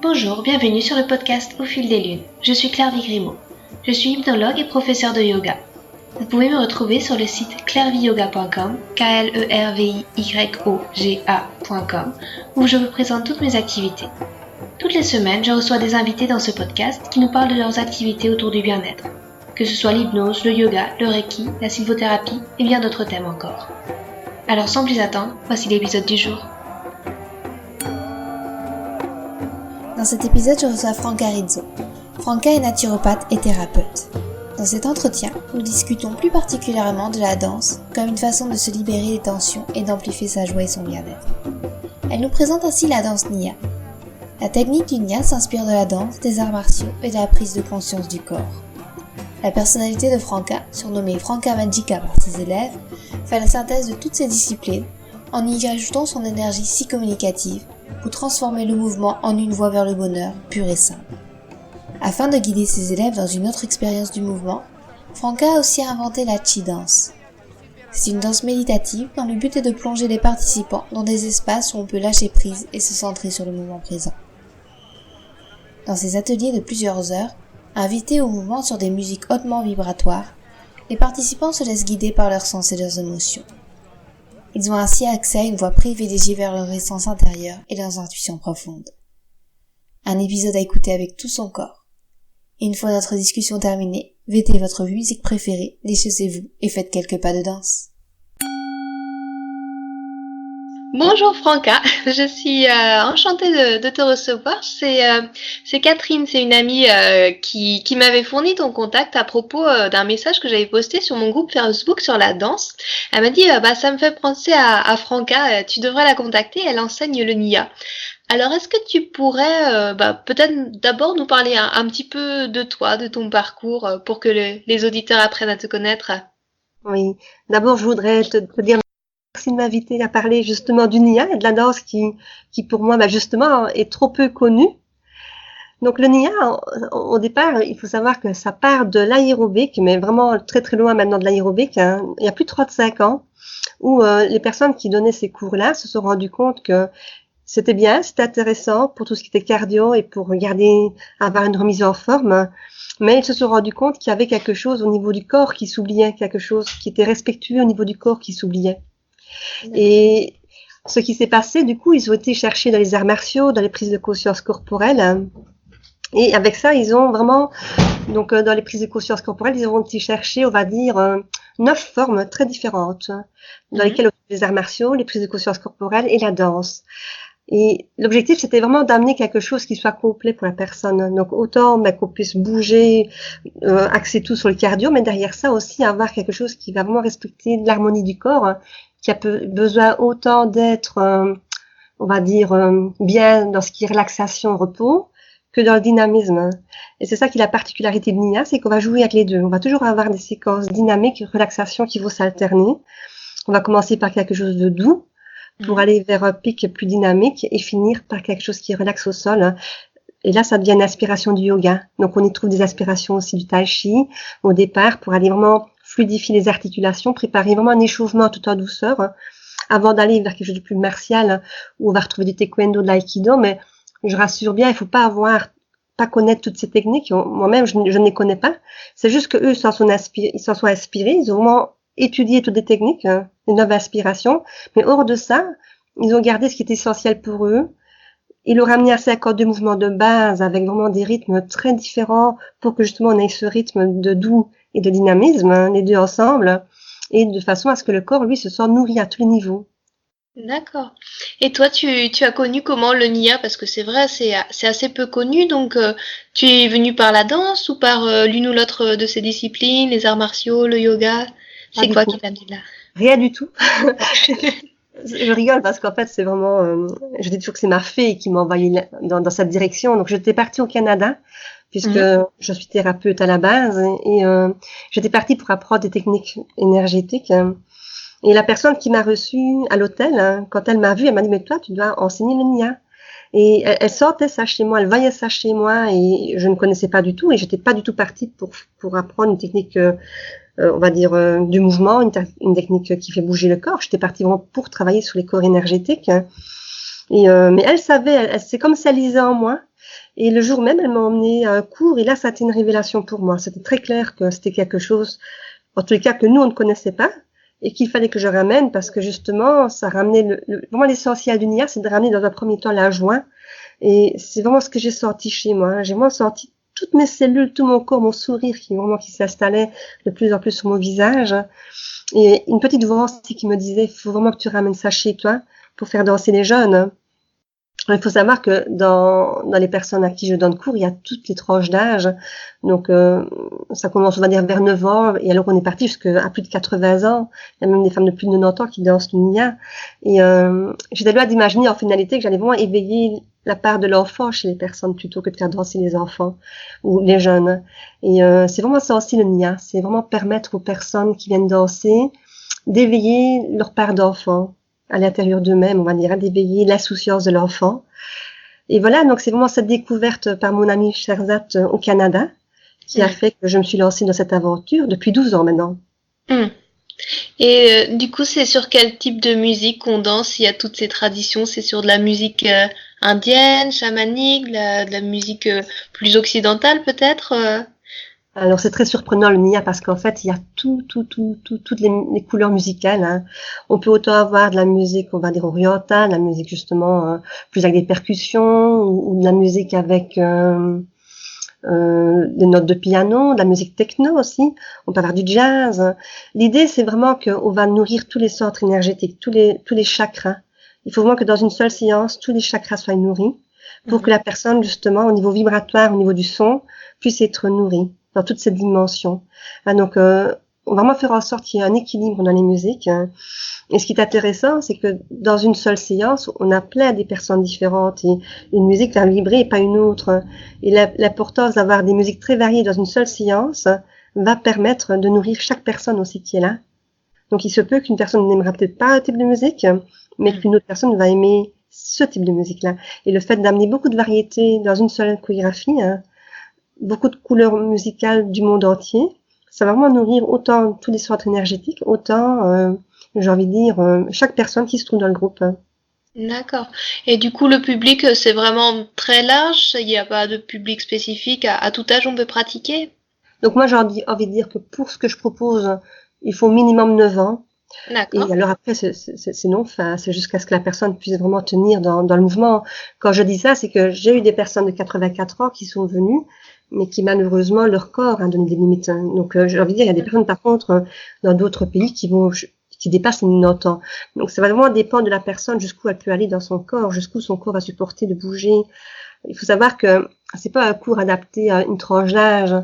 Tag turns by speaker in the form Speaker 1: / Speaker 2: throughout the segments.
Speaker 1: Bonjour, bienvenue sur le podcast Au fil des lunes. Je suis Claire Vigrimaud. Je suis hypnologue et professeure de yoga. Vous pouvez me retrouver sur le site clairviyoga.com, KLERVYOGA.com, où je vous présente toutes mes activités. Toutes les semaines, je reçois des invités dans ce podcast qui nous parlent de leurs activités autour du bien-être, que ce soit l'hypnose, le yoga, le reiki, la sylvothérapie et bien d'autres thèmes encore. Alors sans plus attendre, voici l'épisode du jour.
Speaker 2: Dans cet épisode, je reçois Franca Rizzo. Franca est naturopathe et thérapeute. Dans cet entretien, nous discutons plus particulièrement de la danse comme une façon de se libérer des tensions et d'amplifier sa joie et son bien-être. Elle nous présente ainsi la danse Nya. La technique du Nya s'inspire de la danse, des arts martiaux et de la prise de conscience du corps. La personnalité de Franca, surnommée Franca Magica par ses élèves, fait la synthèse de toutes ces disciplines en y ajoutant son énergie si communicative pour transformer le mouvement en une voie vers le bonheur pur et simple. Afin de guider ses élèves dans une autre expérience du mouvement, Franca a aussi inventé la Chi Dance. C'est une danse méditative dont le but est de plonger les participants dans des espaces où on peut lâcher prise et se centrer sur le moment présent. Dans ces ateliers de plusieurs heures, invités au mouvement sur des musiques hautement vibratoires, les participants se laissent guider par leurs sens et leurs émotions. Ils ont ainsi accès à une voie privilégiée vers leur essence intérieure et leurs intuitions profondes. Un épisode à écouter avec tout son corps. Et une fois notre discussion terminée, vêtez votre musique préférée, déchaussez-vous et faites quelques pas de danse.
Speaker 1: Bonjour Franca, je suis enchantée de te recevoir. C'est Catherine, c'est une amie qui m'avait fourni ton contact à propos d'un message que j'avais posté sur mon groupe Facebook sur la danse. Elle m'a dit ça me fait penser à Franca, tu devrais la contacter, elle enseigne le Nya. Alors est-ce que tu pourrais peut-être d'abord nous parler un petit peu de toi, de ton parcours, pour que les auditeurs apprennent à te connaître?
Speaker 3: Oui, d'abord je voudrais te dire merci de m'inviter à parler justement du Nya et de la danse qui pour moi justement est trop peu connue. Donc le Nya, au départ, il faut savoir que ça part de l'aérobic, mais vraiment très très loin maintenant de l'aérobic, hein. Il y a plus de 35 ans, où les personnes qui donnaient ces cours-là se sont rendues compte que c'était bien, c'était intéressant pour tout ce qui était cardio et pour avoir une remise en forme. Mais ils se sont rendus compte qu'il y avait quelque chose au niveau du corps qui s'oubliait, quelque chose qui était respectueux au niveau du corps qui s'oubliait. Et ce qui s'est passé, du coup, ils ont été chercher dans les arts martiaux, dans les prises de conscience corporelle. Et avec ça, ils ont vraiment, donc dans les prises de conscience corporelle, ils ont été chercher, on va dire, 9 formes très différentes, dans lesquelles on trouve les arts martiaux, les prises de conscience corporelle et la danse. Et l'objectif, c'était vraiment d'amener quelque chose qui soit complet pour la personne. Donc, autant qu'on puisse bouger, axer tout sur le cardio, mais derrière ça aussi, avoir quelque chose qui va vraiment respecter l'harmonie du corps, qui a besoin autant d'être, on va dire, bien dans ce qui est relaxation, repos, que dans le dynamisme. Et c'est ça qui est la particularité de Nya, c'est qu'on va jouer avec les deux. On va toujours avoir des séquences dynamiques, relaxation qui vont s'alterner. On va commencer par quelque chose de doux, pour aller vers un pic plus dynamique et finir par quelque chose qui relaxe au sol. Et là, ça devient une aspiration du yoga. Donc, on y trouve des aspirations aussi du tai chi au départ pour aller vraiment fluidifier les articulations, préparer vraiment un échauffement tout en douceur avant d'aller vers quelque chose de plus martial où on va retrouver du taekwondo, de l'aïkido. Mais je rassure bien, il faut pas connaître toutes ces techniques. Moi-même, je ne les connais pas. C'est juste que eux, ils s'en sont inspirés. Ils ont vraiment étudié toutes les techniques, les 9 aspirations, mais hors de ça, ils ont gardé ce qui est essentiel pour eux. Ils l'ont ramené à 52 mouvements de base avec vraiment des rythmes très différents pour que justement on ait ce rythme de doux et de dynamisme, les deux ensemble, et de façon à ce que le corps, lui, se sent nourri à tous les niveaux.
Speaker 1: D'accord. Et toi, tu as connu comment le Nya? Parce que c'est vrai, c'est assez peu connu. Donc, tu es venu par la danse ou par l'une ou l'autre de ces disciplines, les arts martiaux, le yoga? C'est quoi qui t'a amené là?
Speaker 3: Rien du tout. Je rigole parce qu'en fait, c'est vraiment, je dis toujours que c'est ma fée qui m'a envoyé dans cette direction. Donc, j'étais partie au Canada puisque je suis thérapeute à la base et j'étais partie pour apprendre des techniques énergétiques. Et la personne qui m'a reçue à l'hôtel, quand elle m'a vue, elle m'a dit, mais toi, tu dois enseigner le Nya. Et elle sortait ça chez moi, elle voyait ça chez moi et je ne connaissais pas du tout et j'étais pas du tout partie pour apprendre une technique, on va dire, du mouvement, une technique qui fait bouger le corps. J'étais partie vraiment pour travailler sur les corps énergétiques. Et mais elle savait, c'est comme si elle lisait en moi. Et le jour même, elle m'a emmenée à un cours et là, ça a été une révélation pour moi. C'était très clair que c'était quelque chose, en tous les cas, que nous, on ne connaissait pas et qu'il fallait que je ramène parce que justement, ça ramenait vraiment l'essentiel du NIA, c'est de ramener dans un premier temps la joie. Et c'est vraiment ce que j'ai senti chez moi. J'ai vraiment senti toutes mes cellules, tout mon corps, mon sourire qui s'installait de plus en plus sur mon visage. Et une petite voix aussi qui me disait, il faut vraiment que tu ramènes ça chez toi pour faire danser les jeunes. Il faut savoir que dans les personnes à qui je donne cours, il y a toutes les tranches d'âge. Donc, ça commence, on va dire, vers 9 ans. Et alors, on est parti jusqu'à plus de 80 ans. Il y a même des femmes de plus de 90 ans qui dansent le Nia. Et j'étais loin d'imaginer en finalité que j'allais vraiment éveiller la part de l'enfant chez les personnes plutôt que de faire danser les enfants ou les jeunes. Et c'est vraiment ça aussi le Nia. C'est vraiment permettre aux personnes qui viennent danser d'éveiller leur part d'enfant à l'intérieur d'eux-mêmes, on va dire, d'éveiller l'insouciance de l'enfant. Et voilà, donc c'est vraiment cette découverte par mon ami Sherzat au Canada qui a fait que je me suis lancée dans cette aventure depuis 12 ans maintenant.
Speaker 1: Et du coup, c'est sur quel type de musique qu'on danse? Il y a toutes ces traditions, c'est sur de la musique indienne, chamanique, de la musique plus occidentale peut-être
Speaker 3: Alors c'est très surprenant le Nia parce qu'en fait il y a toutes les couleurs musicales. Hein. On peut autant avoir de la musique, on va dire orientale, la musique justement plus avec des percussions ou de la musique avec des notes de piano, de la musique techno aussi. On peut avoir du jazz. L'idée c'est vraiment qu'on va nourrir tous les centres énergétiques, tous les chakras. Il faut vraiment que dans une seule séance tous les chakras soient nourris pour que la personne justement au niveau vibratoire, au niveau du son puisse être nourrie dans toutes ces dimensions. Donc, on va vraiment faire en sorte qu'il y ait un équilibre dans les musiques. Et ce qui est intéressant, c'est que dans une seule séance, on a plein des personnes différentes et une musique va vibrer et pas une autre. Et l'importance d'avoir des musiques très variées dans une seule séance va permettre de nourrir chaque personne aussi qui est là. Donc, il se peut qu'une personne n'aimera peut-être pas un type de musique, mais qu'une autre personne va aimer ce type de musique-là. Et le fait d'amener beaucoup de variétés dans une seule chorégraphie, beaucoup de couleurs musicales du monde entier, ça va vraiment nourrir autant tous les centres énergétiques, autant, j'ai envie de dire, chaque personne qui se trouve dans le groupe.
Speaker 1: D'accord. Et du coup, le public, c'est vraiment très large, il n'y a pas de public spécifique, à tout âge on peut pratiquer?
Speaker 3: Donc moi, j'ai envie de dire que pour ce que je propose, il faut minimum 9 ans.
Speaker 1: D'accord.
Speaker 3: Et alors après, c'est non, enfin, c'est jusqu'à ce que la personne puisse vraiment tenir dans le mouvement. Quand je dis ça, c'est que j'ai eu des personnes de 84 ans qui sont venues, mais qui malheureusement leur corps a donné des limites. Donc j'ai envie de dire, il y a des personnes par contre dans d'autres pays qui dépassent les 90 ans. Donc ça va vraiment dépendre de la personne jusqu'où elle peut aller dans son corps, jusqu'où son corps va supporter de bouger. Il faut savoir que c'est pas un cours adapté à une tranche d'âge,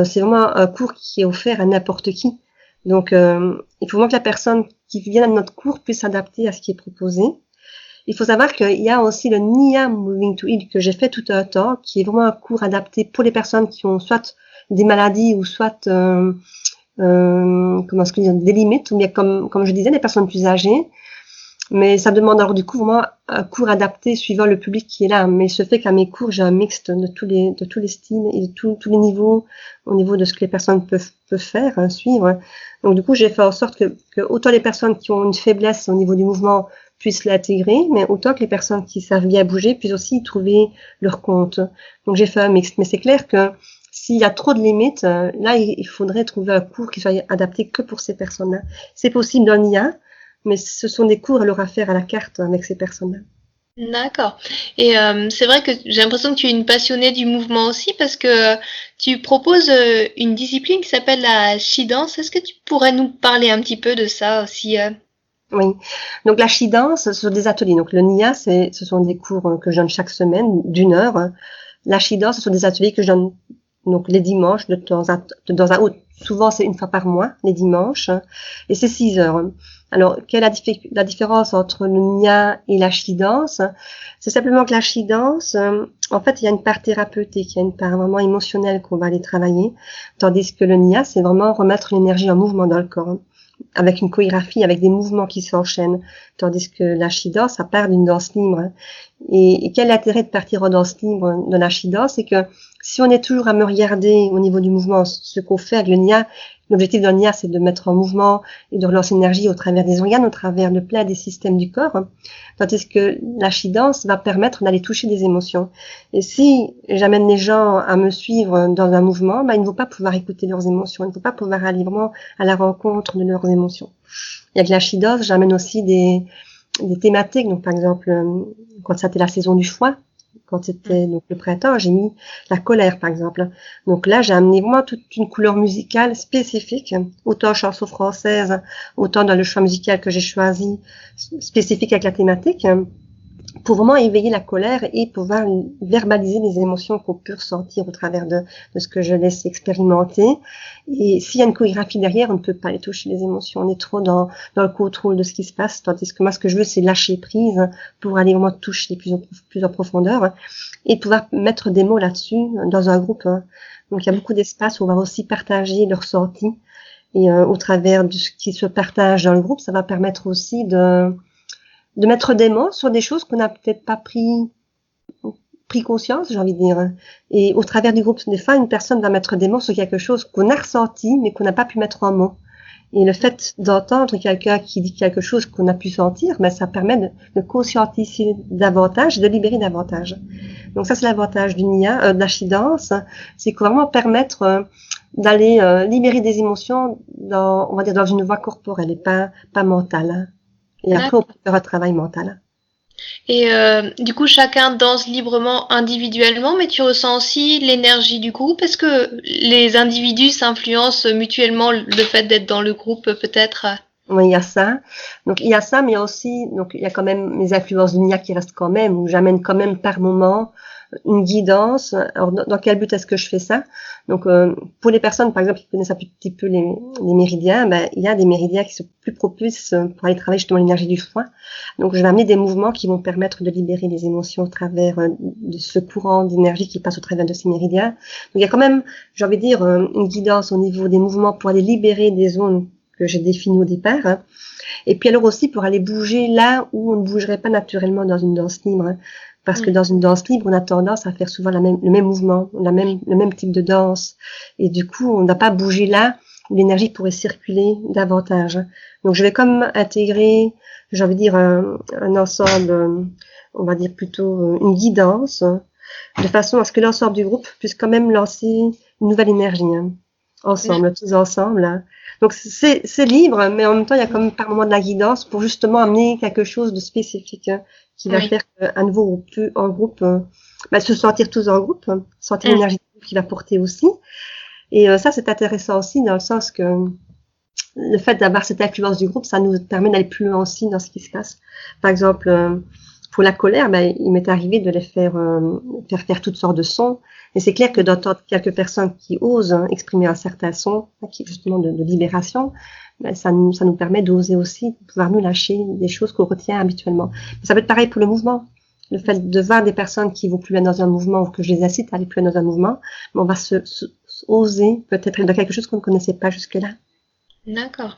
Speaker 3: c'est vraiment un cours qui est offert à n'importe qui. Donc il faut vraiment que la personne qui vient à notre cours puisse s'adapter à ce qui est proposé. Il faut savoir qu'il y a aussi le Nia Moving to Heal que j'ai fait tout un temps, qui est vraiment un cours adapté pour les personnes qui ont soit des maladies ou soit comment est-ce que dire, des limites, ou bien comme je disais, des personnes plus âgées. Mais ça demande alors du coup vraiment un cours adapté suivant le public qui est là. Mais ce fait qu'à mes cours, j'ai un mixte de tous les styles et de tous les niveaux, au niveau de ce que les personnes peuvent faire, suivre. Donc du coup, j'ai fait en sorte que autant les personnes qui ont une faiblesse au niveau du mouvement puissent l'intégrer, mais autant que les personnes qui savent bien bouger puissent aussi y trouver leur compte. Donc j'ai fait un mixte. Mais c'est clair que s'il y a trop de limites, là, il faudrait trouver un cours qui soit adapté que pour ces personnes-là. C'est possible dans l'IA, mais ce sont des cours à leur faire à la carte avec ces personnes-là.
Speaker 1: D'accord. Et c'est vrai que j'ai l'impression que tu es une passionnée du mouvement aussi parce que tu proposes une discipline qui s'appelle la Shi-dance. Est-ce que tu pourrais nous parler un petit peu de ça aussi
Speaker 3: Oui. Donc la Shi-dance, ce sont des ateliers. Donc le Nia, ce sont des cours que je donne chaque semaine d'1 heure. La Shi-dance, ce sont des ateliers que je donne donc les dimanches de temps à autre. Souvent c'est une fois par mois, les dimanches, et c'est 6 heures. Alors, quelle est la différence entre le Nia et la Shi-dance? C'est simplement que la Shi-dance, en fait, il y a une part thérapeutique, il y a une part vraiment émotionnelle qu'on va aller travailler, tandis que le Nia, c'est vraiment remettre l'énergie en mouvement dans le corps, avec une chorégraphie, avec des mouvements qui s'enchaînent, tandis que la Shi-dance, ça part d'une danse libre. Et quel est l'intérêt de partir en danse libre de l'Ashidan? C'est que si on est toujours à me regarder au niveau du mouvement, ce qu'on fait avec le Nia, l'objectif d'un Nia, c'est de mettre en mouvement et de relancer l'énergie au travers des organes, au travers de plein des systèmes du corps, hein. Tandis que l'Ashidan va permettre d'aller toucher des émotions. Et si j'amène les gens à me suivre dans un mouvement, ils ne vont pas pouvoir écouter leurs émotions, ils ne vont pas pouvoir aller vraiment à la rencontre de leurs émotions. Et avec l'Ashidan, j'amène aussi des thématiques. Donc, par exemple, quand c'était la saison du foie, quand c'était donc le printemps, j'ai mis la colère, par exemple. Donc là, j'ai amené vraiment toute une couleur musicale spécifique, autant en chanson française, autant dans le choix musical que j'ai choisi, spécifique avec la thématique, pour vraiment éveiller la colère et pouvoir verbaliser les émotions qu'on peut ressentir au travers de ce que je laisse expérimenter. Et s'il y a une chorégraphie derrière, on ne peut pas aller toucher les émotions. On est trop dans le contrôle de ce qui se passe. Tandis que moi, ce que je veux, c'est lâcher prise pour aller vraiment toucher plus en profondeur et pouvoir mettre des mots là-dessus dans un groupe. Donc, il y a beaucoup d'espace où on va aussi partager le ressenti. Et au travers de ce qui se partage dans le groupe, ça va permettre aussi de mettre des mots sur des choses qu'on n'a peut-être pas pris conscience, j'ai envie de dire. Et au travers du groupe, des fois, une personne va mettre des mots sur quelque chose qu'on a ressenti, mais qu'on n'a pas pu mettre en mots. Et le fait d'entendre quelqu'un qui dit quelque chose qu'on a pu sentir, ça permet de conscientiser davantage, de libérer davantage. Donc ça, c'est l'avantage du Nia, de l'Ashidance, c'est vraiment permettre d'aller libérer des émotions on va dire, dans une voie corporelle et pas mentale. Et après, on peut faire un travail mental.
Speaker 1: Et du coup, chacun danse librement individuellement, mais tu ressens aussi l'énergie du groupe. Est-ce que les individus s'influencent mutuellement le fait d'être dans le groupe, peut-être?
Speaker 3: Oui, il y a ça. Donc, il y a ça, mais il y a aussi, donc, il y a quand même mes influences du Nia qui restent quand même, où j'amène quand même par moment une guidance. Alors, dans quel but est-ce que je fais ça? Donc, pour les personnes, par exemple, qui connaissent un petit peu les méridiens, il y a des méridiens qui sont plus propices pour aller travailler justement l'énergie du foie. Donc, je vais amener des mouvements qui vont permettre de libérer les émotions au travers de ce courant d'énergie qui passe au travers de ces méridiens. Donc, il y a quand même, j'ai envie de dire, une guidance au niveau des mouvements pour aller libérer des zones que j'ai définies au départ. Et puis alors aussi pour aller bouger là où on ne bougerait pas naturellement dans une danse libre. Parce que dans une danse libre, on a tendance à faire souvent le même mouvement, le même type de danse. Et du coup, on n'a pas bougé là où l'énergie pourrait circuler davantage. Donc, je vais comme intégrer, j'ai envie de dire, un ensemble, on va dire plutôt une guidance, de façon à ce que l'ensemble du groupe puisse quand même lancer une nouvelle énergie, ensemble, tous ensemble. Donc, c'est libre, mais en même temps, il y a comme par moment de la guidance pour justement amener quelque chose de spécifique, qui va faire qu'à nouveau on peut en groupe se sentir tous en groupe, sentir l'énergie qui va porter aussi. Et ça, c'est intéressant aussi dans le sens que le fait d'avoir cette influence du groupe, ça nous permet d'aller plus loin aussi dans ce qui se passe. Par exemple, pour la colère, il m'est arrivé de les faire toutes sortes de sons. Et c'est clair que d'entendre quelques personnes qui osent exprimer un certain son, qui est justement de libération, ça nous permet d'oser aussi, de pouvoir nous lâcher des choses qu'on retient habituellement. Mais ça peut être pareil pour le mouvement. Le fait de voir des personnes qui vont plus loin dans un mouvement ou que je les incite à aller plus loin dans un mouvement, on va oser peut-être dans quelque chose qu'on ne connaissait pas jusque-là.
Speaker 1: D'accord.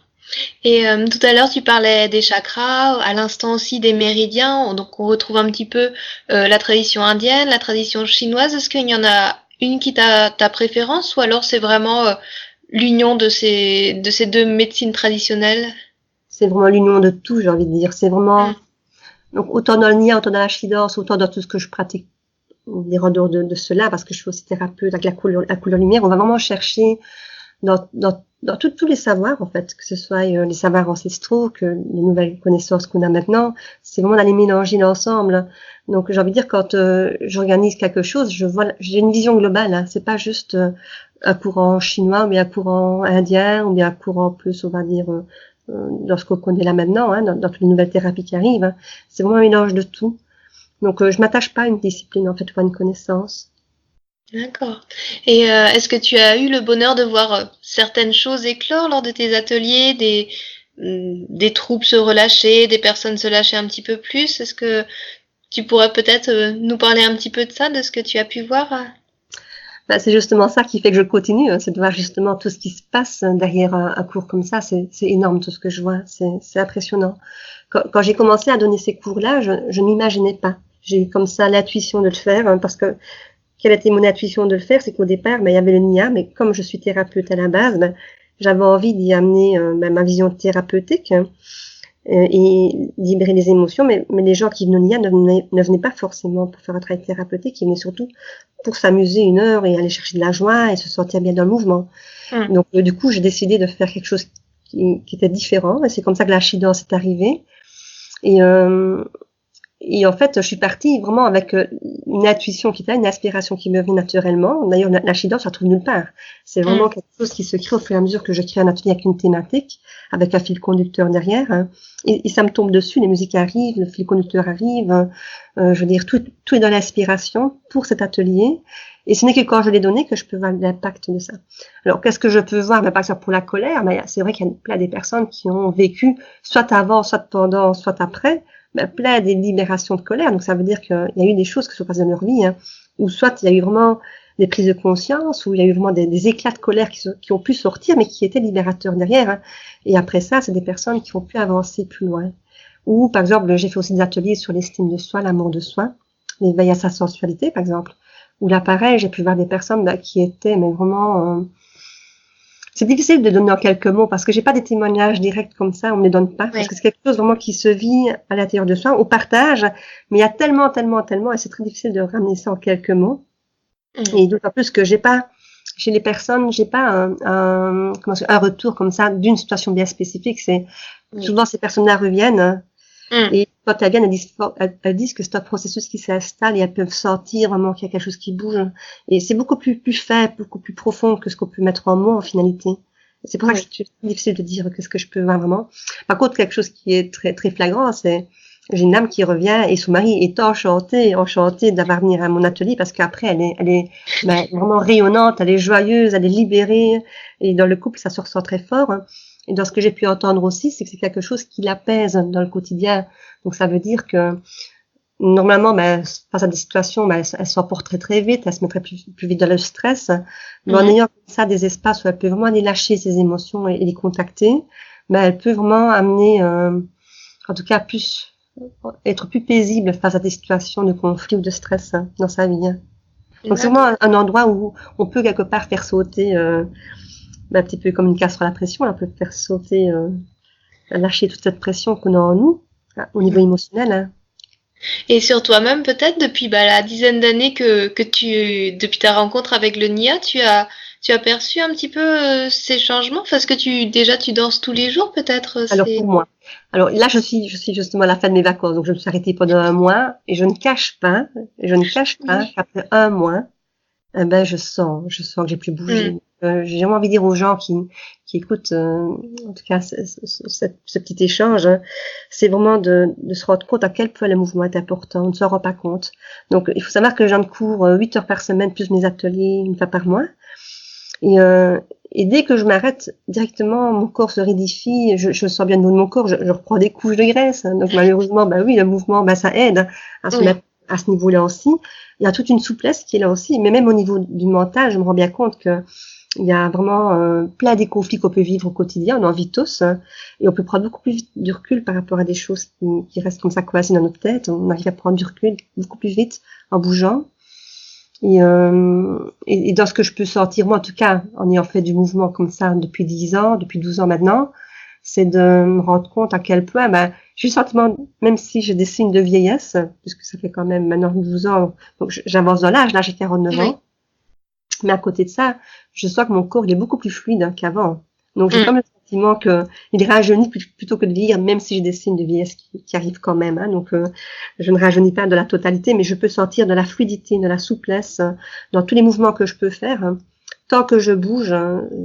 Speaker 1: Et tout à l'heure, tu parlais des chakras, à l'instant aussi des méridiens. Donc, on retrouve un petit peu la tradition indienne, la tradition chinoise. Est-ce qu'il y en a une qui t'a ta préférence ou alors c'est vraiment l'union de ces deux médecines traditionnelles?
Speaker 3: C'est vraiment l'union de tout, j'ai envie de dire. C'est vraiment donc autant dans le Nia, autant dans la Shidance, autant dans tout ce que je pratique, en dehors de cela, parce que je suis aussi thérapeute avec la couleur lumière. On va vraiment chercher dans tous les savoirs, en fait, que ce soit les savoirs ancestraux, que les nouvelles connaissances qu'on a maintenant, c'est vraiment d'aller mélanger l'ensemble. Donc, j'ai envie de dire, quand j'organise quelque chose, j'ai une vision globale. C'est pas juste un courant chinois, mais un courant indien, ou bien un courant plus, on va dire, dans ce qu'on connaît là maintenant, dans toutes les nouvelles thérapies qui arrivent. C'est vraiment un mélange de tout. Donc, je m'attache pas à une discipline, en fait, ou à une connaissance.
Speaker 1: D'accord. Et est-ce que tu as eu le bonheur de voir certaines choses éclore lors de tes ateliers, des troupes se relâcher, des personnes se lâcher un petit peu plus? Est-ce que tu pourrais peut-être nous parler un petit peu de ça, de ce que tu as pu voir?
Speaker 3: C'est justement ça qui fait que je continue, c'est de voir justement tout ce qui se passe derrière un cours comme ça. C'est énorme tout ce que je vois, c'est impressionnant. Quand j'ai commencé à donner ces cours-là, je m'imaginais pas. j'ai eu comme ça l'intuition de le faire, hein, parce que quelle était mon intuition de le faire, c'est qu'au départ, il y avait le NIA, mais comme je suis thérapeute à la base, j'avais envie d'y amener ma vision thérapeutique, hein, et libérer les émotions, mais les gens qui venaient au NIA ne venaient pas forcément pour faire un travail thérapeutique, ils venaient surtout pour s'amuser 1 heure et aller chercher de la joie et se sentir bien dans le mouvement. Donc du coup, j'ai décidé de faire quelque chose qui était différent, et c'est comme ça que la She-Dance est arrivée. Et en fait, je suis partie vraiment avec une intuition qui était une inspiration qui me venait naturellement. D'ailleurs, la She-Dance, je la trouve nulle part. C'est vraiment quelque chose qui se crée au fur et à mesure que je crée un atelier avec une thématique, avec un fil conducteur derrière. Hein. Et ça me tombe dessus, les musiques arrivent, le fil conducteur arrive. Je veux dire, tout est dans l'inspiration pour cet atelier. Et ce n'est que quand je l'ai donné que je peux voir l'impact de ça. Alors, qu'est-ce que je peux voir? Par exemple, pour la colère, c'est vrai qu'il y a plein des personnes qui ont vécu, soit avant, soit pendant, soit après, plein des libérations de colère. Donc, ça veut dire qu'il y a eu des choses qui se passent dans leur vie, hein, ou soit il y a eu vraiment des prises de conscience, ou il y a eu vraiment des éclats de colère qui ont pu sortir, mais qui étaient libérateurs derrière. Hein. Et après ça, c'est des personnes qui ont pu avancer plus loin. Ou, par exemple, j'ai fait aussi des ateliers sur l'estime de soi, l'amour de soi, l'éveil à sa sensualité, par exemple. Où là, pareil, j'ai pu voir des personnes qui étaient, mais vraiment... C'est difficile de donner en quelques mots parce que j'ai pas des témoignages directs comme ça, on me les donne pas. Parce que c'est quelque chose vraiment qui se vit à l'intérieur de soi, au partage. Mais il y a tellement, et c'est très difficile de ramener ça en quelques mots. Et d'autant plus que j'ai pas, chez les personnes, j'ai pas un retour comme ça d'une situation bien spécifique. C'est, souvent ces personnes-là reviennent. Et quand elles viennent, elles disent que c'est un processus qui s'installe et elles peuvent sentir vraiment qu'il y a quelque chose qui bouge. Et c'est beaucoup plus faible, beaucoup plus profond que ce qu'on peut mettre en mots en finalité. C'est pour ça que c'est difficile de dire qu'est-ce que je peux voir vraiment. Par contre, quelque chose qui est très, très flagrant, c'est, j'ai une dame qui revient et son mari est enchanté d'avoir venir à mon atelier parce qu'après, elle est vraiment rayonnante, elle est joyeuse, elle est libérée. Et dans le couple, ça se ressent très fort. Et dans ce que j'ai pu entendre aussi, c'est que c'est quelque chose qui l'apaise dans le quotidien. Donc ça veut dire que normalement, face à des situations, elle s'emporte très très vite, elle se mettrait plus vite dans le stress. Mais en ayant comme ça des espaces où elle peut vraiment aller lâcher ses émotions et les contacter, elle peut vraiment amener, en tout cas, être plus paisible face à des situations de conflit ou de stress dans sa vie. Donc c'est vraiment un endroit où on peut quelque part faire sauter un petit peu comme une casserole à pression, on peut faire sauter, lâcher toute cette pression qu'on a en nous, au niveau émotionnel. Hein.
Speaker 1: Et sur toi-même, peut-être, depuis la dizaine d'années depuis ta rencontre avec le NIA, tu as perçu un petit peu ces changements? Parce que tu danses tous les jours, peut-être?
Speaker 3: Alors, pour moi. Alors, là, je suis justement à la fin de mes vacances, donc je me suis arrêtée pendant 1 mois, et je ne cache pas qu'après 1 mois, je sens que j'ai plus bougé. J'ai vraiment envie de dire aux gens qui écoutent, en tout cas, ce petit échange, hein, c'est vraiment de se rendre compte à quel point le mouvement est important. On ne s'en rend pas compte. Donc, il faut savoir que j'en cours 8 heures par semaine, plus mes ateliers 1 fois par mois. Et dès que je m'arrête, directement, mon corps se rédifie, je sens bien le niveau de mon corps, je reprends des couches de graisse. Hein. Donc, malheureusement, le mouvement, ça aide à se mettre à ce niveau-là aussi. Il y a toute une souplesse qui est là aussi. Mais même au niveau du mental, je me rends bien compte que il y a vraiment plein des conflits qu'on peut vivre au quotidien, on en vit tous, hein, et on peut prendre beaucoup plus de recul par rapport à des choses qui restent comme ça coincées dans notre tête. On arrive à prendre du recul beaucoup plus vite en bougeant. Et dans ce que je peux sentir, moi en tout cas, en ayant fait du mouvement comme ça depuis 10 ans, depuis 12 ans maintenant, c'est de me rendre compte à quel point, j'ai le sentiment, même si j'ai des signes de vieillesse, puisque ça fait quand même maintenant 12 ans, donc j'avance dans l'âge, là j'ai 49 ans, mais à côté de ça, je sens que mon corps il est beaucoup plus fluide qu'avant. Donc j'ai comme le sentiment qu'il rajeunit plutôt que de vieillir, même si j'ai des signes de vieillesse qui arrivent quand même. Hein. Donc je ne rajeunis pas de la totalité, mais je peux sentir de la fluidité, de la souplesse dans tous les mouvements que je peux faire. Hein. Tant que je bouge,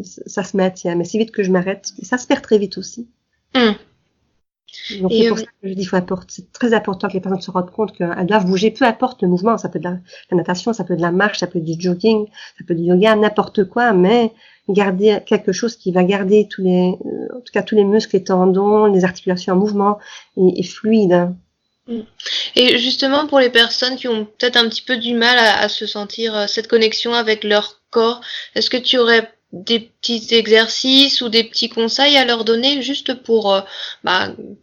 Speaker 3: ça se maintient. Mais si vite que je m'arrête, ça se perd très vite aussi. Donc c'est pour ça que je dis c'est très important que les personnes se rendent compte qu'elles doivent bouger, peu importe le mouvement, ça peut être la natation, ça peut être de la marche, ça peut être du jogging, ça peut être du yoga, n'importe quoi, mais garder quelque chose qui va garder en tout cas tous les muscles, les tendons, les articulations en mouvement et fluide.
Speaker 1: Et justement pour les personnes qui ont peut-être un petit peu du mal à se sentir cette connexion avec leur corps, est-ce que tu aurais des petits exercices ou des petits conseils à leur donner juste pour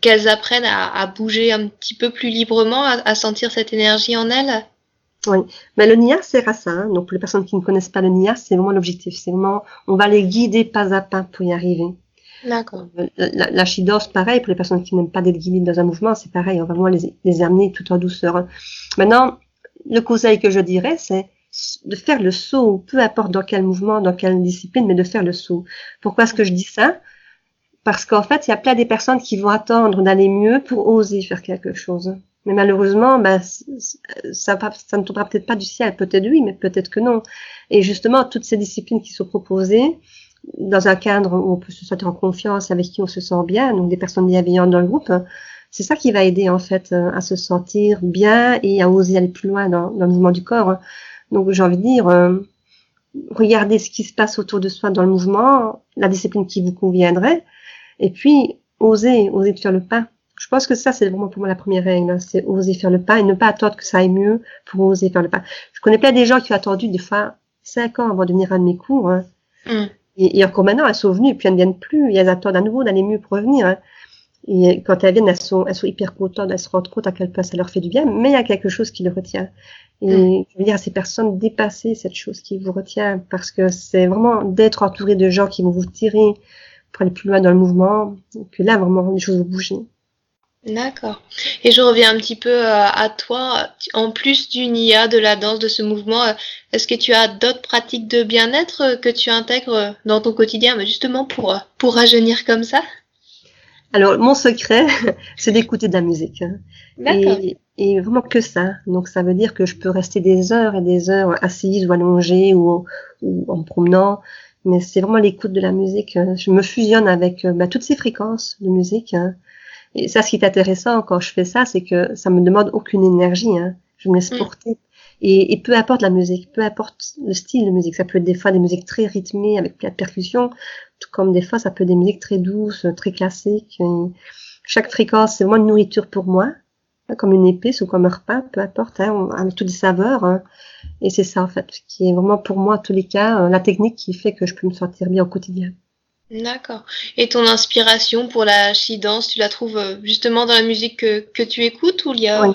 Speaker 1: qu'elles apprennent à bouger un petit peu plus librement, à sentir cette énergie en elles?
Speaker 3: Oui, mais le NIA sert à ça. Hein. Donc pour les personnes qui ne connaissent pas le NIA, c'est vraiment l'objectif. C'est vraiment, on va les guider pas à pas pour y arriver.
Speaker 1: D'accord.
Speaker 3: La Shidos, pareil, pour les personnes qui n'aiment pas d'être guidées dans un mouvement, c'est pareil. On va vraiment les amener tout en douceur. Maintenant, le conseil que je dirais, c'est de faire le saut, peu importe dans quel mouvement, dans quelle discipline, mais de faire le saut. Pourquoi est-ce que je dis ça? Parce qu'en fait, il y a plein des personnes qui vont attendre d'aller mieux pour oser faire quelque chose. Mais malheureusement, ça ne tombera peut-être pas du ciel. Peut-être oui, mais peut-être que non. Et justement, toutes ces disciplines qui sont proposées, dans un cadre où on peut se sentir en confiance, avec qui on se sent bien, donc des personnes bienveillantes dans le groupe, c'est ça qui va aider en fait à se sentir bien et à oser aller plus loin dans le mouvement du corps. Donc j'ai envie de dire, regardez ce qui se passe autour de soi dans le mouvement, la discipline qui vous conviendrait, et puis oser de faire le pas. Je pense que ça, c'est vraiment pour moi la première règle, hein, c'est oser faire le pas et ne pas attendre que ça aille mieux pour oser faire le pas. Je connais plein des gens qui ont attendu des fois 5 ans avant de venir à de mes cours, hein. Et encore maintenant, elles sont venues et puis elles ne viennent plus, et elles attendent à nouveau d'aller mieux pour revenir. Hein. Et quand elles viennent, elles sont hyper contentes, elles se rendent compte à quel point ça leur fait du bien, mais il y a quelque chose qui les retient. Et je veux dire à ces personnes, dépassez cette chose qui vous retient, parce que c'est vraiment d'être entouré de gens qui vont vous tirer pour aller plus loin dans le mouvement, que là, vraiment, les choses vont bouger.
Speaker 1: D'accord. Et je reviens un petit peu à toi. En plus du NIA, de la danse, de ce mouvement, est-ce que tu as d'autres pratiques de bien-être que tu intègres dans ton quotidien, justement pour rajeunir comme ça?
Speaker 3: Alors, mon secret, c'est d'écouter de la musique. Hein.
Speaker 1: D'accord.
Speaker 3: Et vraiment que ça. Donc, ça veut dire que je peux rester des heures et des heures assise ou allongée ou en me promenant. Mais c'est vraiment l'écoute de la musique. Je me fusionne avec toutes ces fréquences de musique. Hein. Et ça, ce qui est intéressant quand je fais ça, c'est que ça me demande aucune énergie. Hein. Je me laisse porter. Et peu importe la musique, peu importe le style de musique, ça peut être des fois des musiques très rythmées avec plein de percussions, tout comme des fois ça peut être des musiques très douces, très classiques. Et chaque fréquence, c'est vraiment une nourriture pour moi, hein, comme une épice ou comme un repas, peu importe, hein, avec toutes les saveurs. Hein. Et c'est ça en fait, qui est vraiment pour moi, en tous les cas, la technique qui fait que je peux me sentir bien au quotidien.
Speaker 1: D'accord. Et ton inspiration pour la she-dance, tu la trouves justement dans la musique que tu écoutes ou il y a...
Speaker 3: Oui.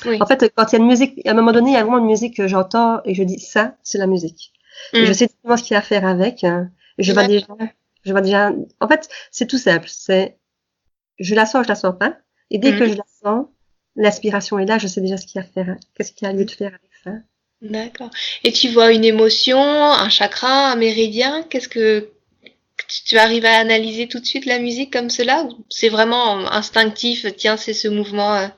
Speaker 1: Oui.
Speaker 3: En fait, quand il y a une musique, à un moment donné, il y a vraiment une musique que j'entends et je dis ça, c'est la musique. Et je sais exactement ce qu'il y a à faire avec. Hein. Je vois déjà. En fait, c'est tout simple. C'est, je la sens pas. Et dès que je la sens, l'inspiration est là. Je sais déjà ce qu'il y a à faire. Hein. Qu'est-ce qu'il y a lieu de faire avec ça.
Speaker 1: D'accord. Et tu vois une émotion, un chakra, un méridien, qu'est-ce que tu arrives à analyser tout de suite la musique comme cela ou c'est vraiment instinctif, tiens, c'est ce mouvement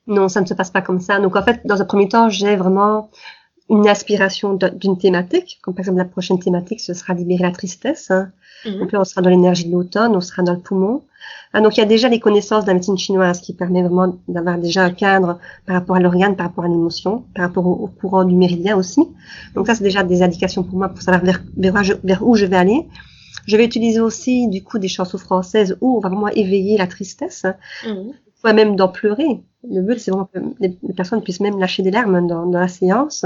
Speaker 3: Non, ça ne se passe pas comme ça. Donc en fait, dans un premier temps, j'ai vraiment une aspiration d'une thématique. Comme par exemple, la prochaine thématique, ce sera libérer la tristesse. Hein. Donc là, on sera dans l'énergie de l'automne, on sera dans le poumon. Ah, donc il y a déjà les connaissances de la médecine chinoise qui permet vraiment d'avoir déjà un cadre par rapport à l'organe, par rapport à l'émotion, par rapport au courant du méridien aussi. Donc ça, c'est déjà des indications pour moi pour savoir vers où je vais aller. Je vais utiliser aussi du coup des chansons françaises où on va vraiment éveiller la tristesse. Fois même d'en pleurer. Le but, c'est vraiment que les personnes puissent même lâcher des larmes dans la séance.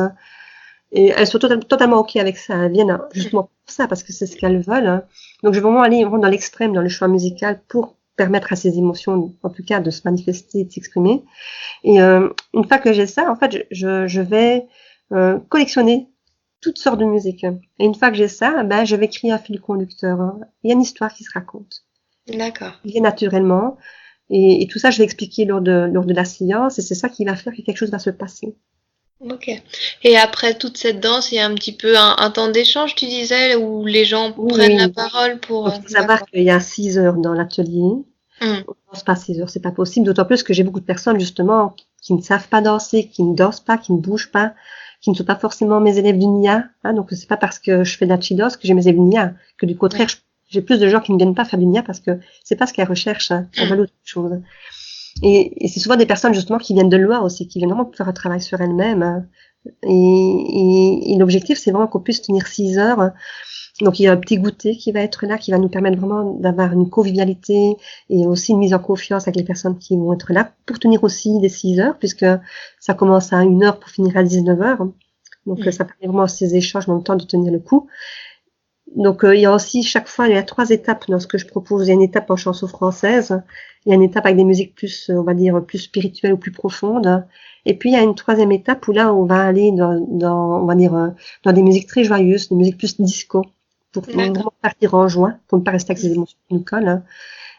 Speaker 3: Et elles sont totalement OK avec ça. Elles viennent justement pour ça, parce que c'est ce qu'elles veulent. Donc, je vais vraiment aller dans l'extrême, dans le choix musical, pour permettre à ces émotions, en tout cas, de se manifester, de s'exprimer. Et une fois que j'ai ça, en fait, je vais collectionner toutes sortes de musique. Et une fois que j'ai ça, je vais créer un fil conducteur. Hein. Il y a une histoire qui se raconte.
Speaker 1: D'accord.
Speaker 3: Il vient naturellement. Et tout ça, je vais expliquer lors de la séance, et c'est ça qui va faire que quelque chose va se passer.
Speaker 1: Ok. Et après toute cette danse, il y a un petit peu un temps d'échange, tu disais, où les gens prennent la parole pour...
Speaker 3: Il faut savoir qu'il y a 6 heures dans l'atelier. On ne danse pas 6 heures, c'est pas possible, d'autant plus que j'ai beaucoup de personnes, justement, qui ne savent pas danser, qui ne dansent pas, qui ne bougent pas, qui ne sont pas forcément mes élèves du NIA. Hein, donc, c'est pas parce que je fais de la Chi-Dos que j'ai mes élèves du NIA, que du contraire, j'ai plus de gens qui ne viennent pas faire du NIA parce que c'est pas ce qu'elles recherchent, hein, elles veulent autre chose. Et c'est souvent des personnes justement qui viennent de loin aussi, qui viennent vraiment faire un travail sur elles-mêmes. Hein. Et l'objectif, c'est vraiment qu'on puisse tenir 6 heures. Donc il y a un petit goûter qui va être là, qui va nous permettre vraiment d'avoir une convivialité et aussi une mise en confiance avec les personnes qui vont être là pour tenir aussi les 6 heures, puisque ça commence à 1 heure pour finir à 19 heures. Donc ça permet vraiment ces échanges dans le temps de tenir le coup. Donc il y a aussi chaque fois il y a 3 étapes dans ce que je propose. Il y a une étape en chanson française, il y a une étape avec des musiques plus on va dire plus spirituelles ou plus profondes, et puis il y a une 3e étape où là on va aller dans on va dire dans des musiques très joyeuses, des musiques plus disco pour vraiment partir en joie, pour ne pas rester avec ces émotions qui nous collent. Hein.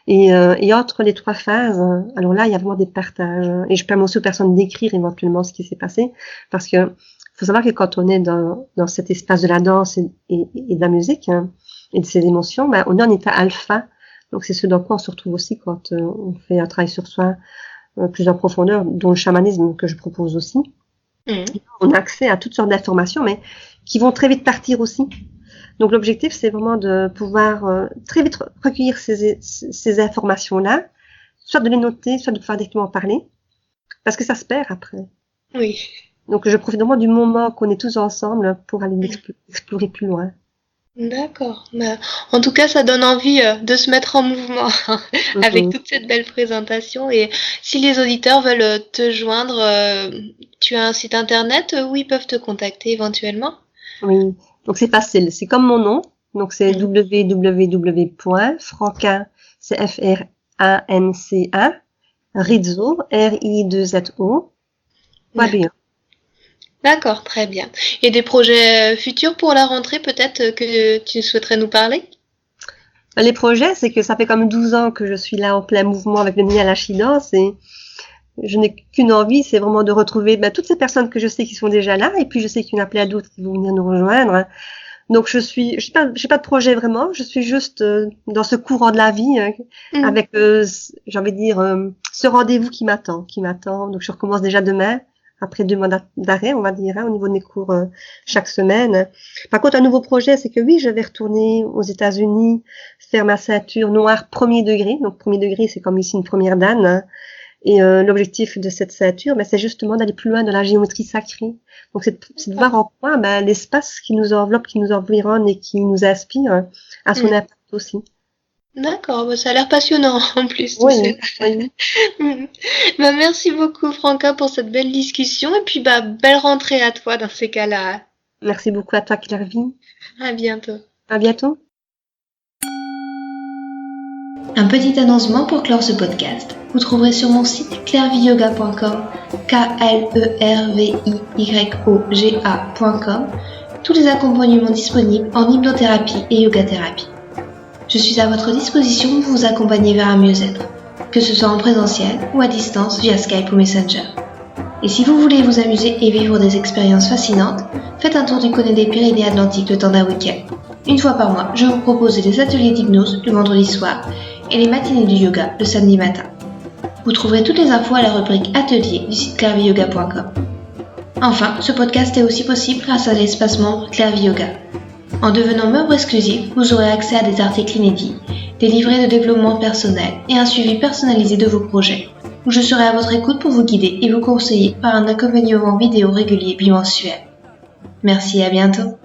Speaker 3: Et entre les 3 phases, alors là il y a vraiment des partages et je permets aussi aux personnes d'écrire éventuellement ce qui s'est passé parce que faut savoir que quand on est dans cet espace de la danse et de la musique hein, et de ses émotions, ben, on est en état alpha. Donc c'est ce dans quoi on se retrouve aussi quand on fait un travail sur soi plus en profondeur, dont le chamanisme que je propose aussi. On a accès à toutes sortes d'informations, mais qui vont très vite partir aussi. Donc l'objectif, c'est vraiment de pouvoir très vite recueillir ces informations-là, soit de les noter, soit de pouvoir directement en parler, parce que ça se perd après.
Speaker 1: Oui.
Speaker 3: Donc je profite vraiment du moment qu'on est tous ensemble pour aller explorer plus loin.
Speaker 1: D'accord. En tout cas, ça donne envie de se mettre en mouvement avec toute cette belle présentation. Et si les auditeurs veulent te joindre, tu as un site internet où ils peuvent te contacter éventuellement?
Speaker 3: Oui, donc c'est facile. C'est comme mon nom. Donc c'est www.franca, c'est F-R-A-N-C-A, Rizzo, R-I-2-Z-O,
Speaker 1: D'accord, très bien. Et des projets futurs pour la rentrée, peut-être que tu souhaiterais nous parler?
Speaker 3: Les projets, c'est que ça fait comme 12 ans que je suis là en plein mouvement avec le Nia Lachidance et je n'ai qu'une envie, c'est vraiment de retrouver toutes ces personnes que je sais qui sont déjà là et puis je sais qu'il y en a plein d'autres qui vont venir nous rejoindre. Donc j'ai pas de projet vraiment, je suis juste dans ce courant de la vie avec j'ai envie de dire ce rendez-vous qui m'attend. Donc je recommence déjà demain. Après 2 mois d'arrêt, on va dire, hein, au niveau de mes cours chaque semaine. Par contre, un nouveau projet, c'est que oui, je vais retourner aux États-Unis faire ma ceinture noire 1er degré. Donc, 1er degré, c'est comme ici une première dan. Hein. Et l'objectif de cette ceinture, c'est justement d'aller plus loin dans la géométrie sacrée. Donc, c'est de voir en quoi l'espace qui nous enveloppe, qui nous environne et qui nous inspire a son impact aussi.
Speaker 1: D'accord, ça a l'air passionnant en plus.
Speaker 3: Oui.
Speaker 1: Merci beaucoup Franca pour cette belle discussion et puis belle rentrée à toi dans ces cas-là.
Speaker 3: Merci beaucoup à toi Claire-Vie.
Speaker 1: À bientôt.
Speaker 3: À bientôt.
Speaker 2: Un petit annoncement pour clore ce podcast. Vous trouverez sur mon site clairviyoga.com, KLERVIYOGA.com, tous les accompagnements disponibles en hypnothérapie et yoga thérapie. Je suis à votre disposition pour vous accompagner vers un mieux-être, que ce soit en présentiel ou à distance via Skype ou Messenger. Et si vous voulez vous amuser et vivre des expériences fascinantes, faites un tour du côté des Pyrénées-Atlantiques le temps d'un week-end. Une fois par mois, je vous propose des ateliers d'hypnose le vendredi soir et les matinées du yoga le samedi matin. Vous trouverez toutes les infos à la rubrique Atelier du site clairviyoga.com. Enfin, ce podcast est aussi possible grâce à l'espace membre Clairvie Yoga. En devenant membre exclusif, vous aurez accès à des articles inédits, des livrets de développement personnel et un suivi personnalisé de vos projets, où je serai à votre écoute pour vous guider et vous conseiller par un accompagnement vidéo régulier bimensuel. Merci et à bientôt.